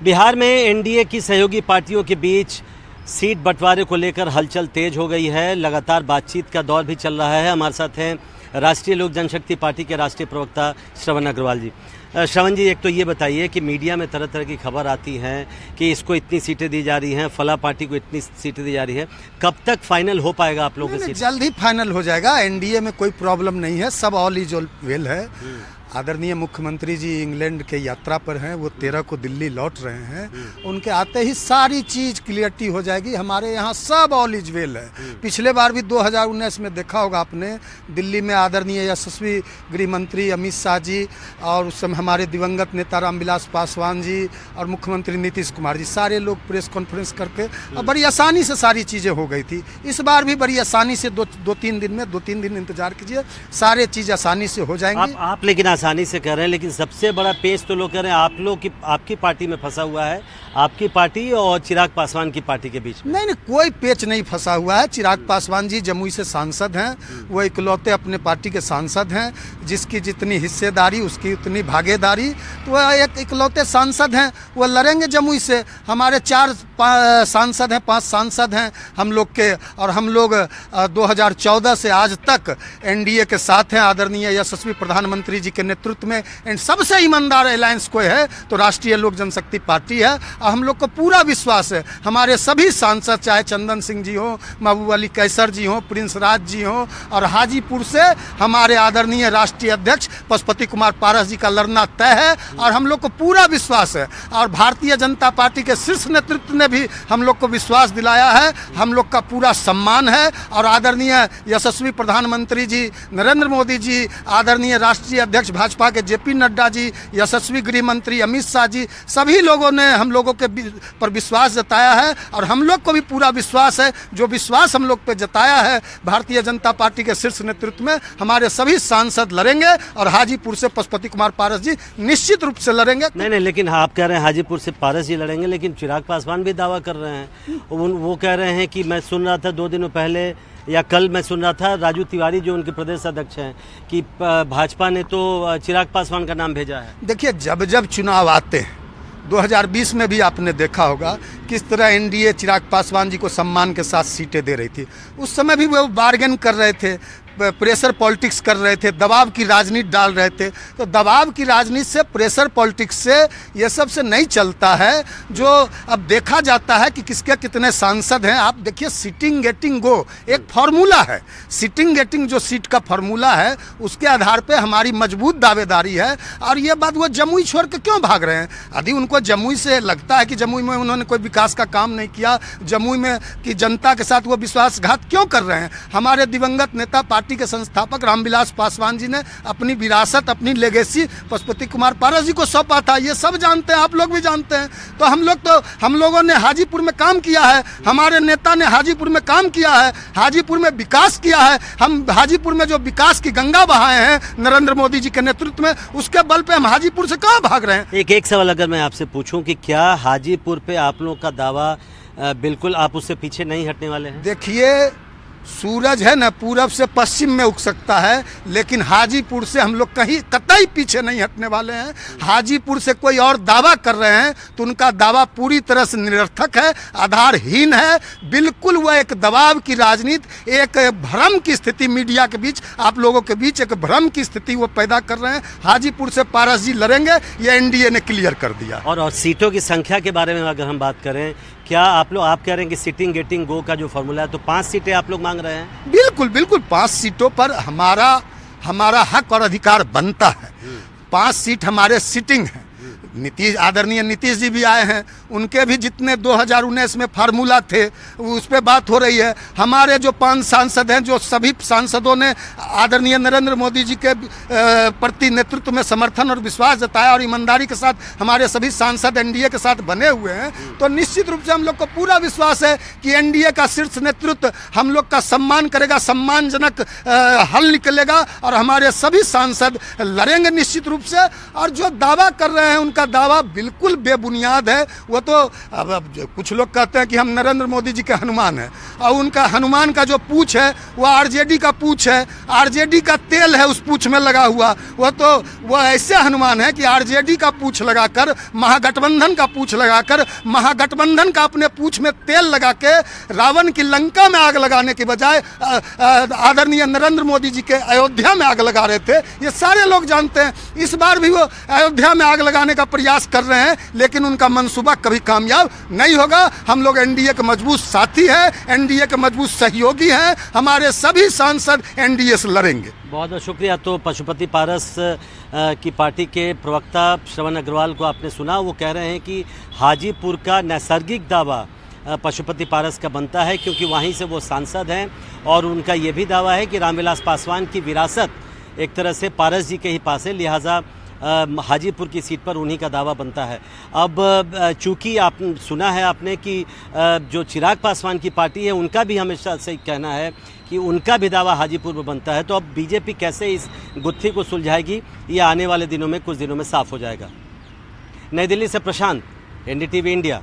बिहार में एनडीए की सहयोगी पार्टियों के बीच सीट बंटवारे को लेकर हलचल तेज हो गई है। लगातार बातचीत का दौर भी चल रहा है। हमारे साथ हैं राष्ट्रीय लोक जनशक्ति पार्टी के राष्ट्रीय प्रवक्ता श्रवण अग्रवाल जी। श्रवण जी, एक तो ये बताइए कि मीडिया में तरह तरह की खबर आती है कि इसको इतनी सीटें दी जा रही हैं, फला पार्टी को इतनी सीटें दी जा रही है, कब तक फाइनल हो पाएगा आप लोगों की सीट? जल्द ही फाइनल हो जाएगा। एनडीए में कोई प्रॉब्लम नहीं है, सब ऑल इज वेल है। आदरणीय मुख्यमंत्री जी इंग्लैंड के यात्रा पर हैं, वो 13 को दिल्ली लौट रहे हैं। उनके आते ही सारी चीज़ क्लियरिटी हो जाएगी। हमारे यहाँ सब ऑल इज वेल है। पिछले बार भी 2019 में देखा होगा आपने, दिल्ली में आदरणीय यशस्वी गृह मंत्री अमित शाह जी और उस समय हमारे दिवंगत नेता रामविलास पासवान जी और मुख्यमंत्री नीतीश कुमार जी, सारे लोग प्रेस कॉन्फ्रेंस करके और बड़ी आसानी से सारी चीज़ें हो गई थी। इस बार भी बड़ी आसानी से दो तीन दिन इंतजार कीजिए, सारे चीज़ आसानी से हो जाएंगी। आप लेकिन आसानी से कह रहे हैं, लेकिन सबसे बड़ा पेच तो लोग कह रहे हैं आप लोग की, आपकी पार्टी में फंसा हुआ है, आपकी पार्टी और चिराग पासवान की पार्टी के बीच में। नहीं, कोई पेच नहीं फंसा हुआ है। चिराग पासवान जी जमुई से सांसद हैं, वो इकलौते अपने पार्टी के सांसद हैं, जिसकी जितनी हिस्सेदारी उसकी उतनी भागीदारी, तो वह एक इकलौते सांसद हैं, वो लड़ेंगे जमुई से। हमारे 4 सांसद हैं, 5 सांसद हैं हम लोग के, और हम लोग 2014 से आज तक एनडीए के साथ हैं। आदरणीय यशस्वी प्रधानमंत्री जी के नेतृत्व में एंड सबसे ईमानदार अलायंस कोई है तो राष्ट्रीय लोक जनशक्ति पार्टी है। और हम लोग को पूरा विश्वास है, हमारे सभी सांसद, चाहे चंदन सिंह जी हो, महबूब अली कैसर जी हो, प्रिंस राज जी हो, और हाजीपुर से हमारे आदरणीय राष्ट्रीय अध्यक्ष पशुपति कुमार पारस जी का लड़ना तय है। और हम लोग को पूरा विश्वास है, और भारतीय जनता पार्टी के शीर्ष नेतृत्व ने भी हम लोग को विश्वास दिलाया है। हम लोग का पूरा सम्मान है, और आदरणीय यशस्वी प्रधानमंत्री जी नरेंद्र मोदी जी, आदरणीय राष्ट्रीय अध्यक्ष भाजपा के जेपी नड्डा जी, यशस्वी गृह मंत्री अमित शाह जी, सभी लोगों ने हम लोगों के पर विश्वास जताया है। और हम लोग को भी पूरा विश्वास है, जो विश्वास हम लोग पे जताया है भारतीय जनता पार्टी के शीर्ष नेतृत्व में, हमारे सभी सांसद लड़ेंगे। और हाजीपुर से पशुपति कुमार पारस जी निश्चित रूप से लड़ेंगे। नहीं, लेकिन आप कह रहे हैं हाजीपुर से पारस जी लड़ेंगे, लेकिन चिराग पासवान भी दावा कर रहे हैं। वो कह रहे हैं कि मैं सुन रहा था 2 दिनों पहले या कल मैं सुन रहा था, राजू तिवारी जो उनके प्रदेश अध्यक्ष हैं, कि भाजपा ने तो चिराग पासवान का नाम भेजा है। देखिए, जब चुनाव आते हैं, 2020 में भी आपने देखा होगा किस तरह एनडीए चिराग पासवान जी को सम्मान के साथ सीटें दे रही थी। उस समय भी वो बार्गेन कर रहे थे, प्रेशर पॉलिटिक्स कर रहे थे, दबाव की राजनीति डाल रहे थे। तो दबाव की राजनीति से, प्रेशर पॉलिटिक्स से, ये सब से नहीं चलता है। जो अब देखा जाता है कि किसके कितने सांसद हैं। आप देखिए, सिटिंग गेटिंग गो एक फार्मूला है। सिटिंग गेटिंग जो सीट का फार्मूला है, उसके आधार पे हमारी मजबूत दावेदारी है। और ये बात, वो जमुई छोड़ के क्यों भाग रहे हैं? यदि उनको जमुई से लगता है कि जमुई में उन्होंने कोई विकास का काम नहीं किया, जमुई में की जनता के साथ वो विश्वासघात क्यों कर रहे हैं? हमारे दिवंगत नेता पार्टी के संस्थापक रामविलास पासवान जी ने अपनी विरासत, अपनी लेगेसी पशुपति कुमार पारस जी को सौंपा था। ये सब जानते हैं, आप लोग भी जानते हैं। तो हम लोगों ने हाजीपुर में काम किया है, हमारे नेता ने हाजीपुर में काम किया है, हाजीपुर में विकास किया है। हम हाजीपुर में जो विकास की गंगा बहाए हैं नरेंद्र मोदी जी के नेतृत्व में, उसके बल पे हम हाजीपुर से कहाँ भाग रहे हैं? एक सवाल अगर मैं आपसे पूछूं कि क्या हाजीपुर पे आप लोगों का दावा बिल्कुल आप उससे पीछे नहीं हटने वाले हैं? देखिए, सूरज है ना पूरब से पश्चिम में उग सकता है, लेकिन हाजीपुर से हम लोग कहीं कतई पीछे नहीं हटने वाले हैं। हाजीपुर से कोई और दावा कर रहे हैं तो उनका दावा पूरी तरह से निरर्थक है, आधारहीन है। बिल्कुल वह एक दबाव की राजनीति, एक भ्रम की स्थिति मीडिया के बीच, आप लोगों के बीच एक भ्रम की स्थिति वो पैदा कर रहे हैं। हाजीपुर से पारस जी लड़ेंगे, ये एनडीए ने क्लियर कर दिया। और सीटों की संख्या के बारे में अगर हम बात करें, क्या आप कह रहे हैं कि सिटिंग गेटिंग गो का जो फॉर्मूला है, तो 5 सीटें आप लोग मांग रहे हैं? बिल्कुल 5 सीटों पर हमारा हक और अधिकार बनता है। 5 सीट हमारे सिटिंग हैं। आदरणीय नीतीश जी भी आए हैं, उनके भी जितने 2019 में फार्मूला थे उस पर बात हो रही है। हमारे जो 5 सांसद हैं, जो सभी सांसदों ने आदरणीय नरेंद्र मोदी जी के प्रति नेतृत्व में समर्थन और विश्वास जताया, और ईमानदारी के साथ हमारे सभी सांसद एनडीए के साथ बने हुए हैं। तो निश्चित रूप से हम लोग को पूरा विश्वास है कि एनडीए का शीर्ष नेतृत्व हम लोग का सम्मान करेगा, सम्मानजनक हल निकलेगा, और हमारे सभी सांसद लड़ेंगे निश्चित रूप से। और जो दावा कर रहे हैं उनका का दावा बिल्कुल बेबुनियाद है। वो तो अब कुछ लोग कहते हैं कि हम नरेंद्र मोदी जी के हनुमान हैं, और उनका हनुमान का जो पूछ है वो आरजेडी का पूछ है, आरजेडी का तेल है उस पूछ में लगा हुआ। वो ऐसे हनुमान है कि आरजेडी का पूछ लगाकर, महागठबंधन का पूछ लगाकर, महागठबंधन का अपने पूछ में तेल लगा के रावण की लंका में आग लगाने के बजाय आदरणीय नरेंद्र मोदी जी के अयोध्या में आग लगा रहे थे। ये सारे लोग जानते हैं। इस बार भी वो अयोध्या में आग लगाने का प्रयास कर रहे हैं, लेकिन उनका मंसूबा कभी कामयाब नहीं होगा। हम लोग एनडीए के मजबूत साथी हैं, एनडीए के मजबूत सहयोगी हैं, हमारे सभी सांसद एनडीए से लड़ेंगे। बहुत बहुत शुक्रिया। तो पशुपति पारस की पार्टी के प्रवक्ता श्रवण अग्रवाल को आपने सुना। वो कह रहे हैं कि हाजीपुर का नैसर्गिक दावा पशुपति पारस का बनता है, क्योंकि वहीं से वो सांसद हैं, और उनका ये भी दावा है कि रामविलास पासवान की विरासत एक तरह से पारस जी के ही पास है, लिहाजा हाजीपुर की सीट पर उन्हीं का दावा बनता है। अब चूंकि आप सुना है आपने कि जो चिराग पासवान की पार्टी है उनका भी हमेशा से कहना है कि उनका भी दावा हाजीपुर में बनता है। तो अब बीजेपी कैसे इस गुत्थी को सुलझाएगी, ये आने वाले दिनों में, कुछ दिनों में साफ हो जाएगा। नई दिल्ली से प्रशांत, एनडीटीवी इंडिया।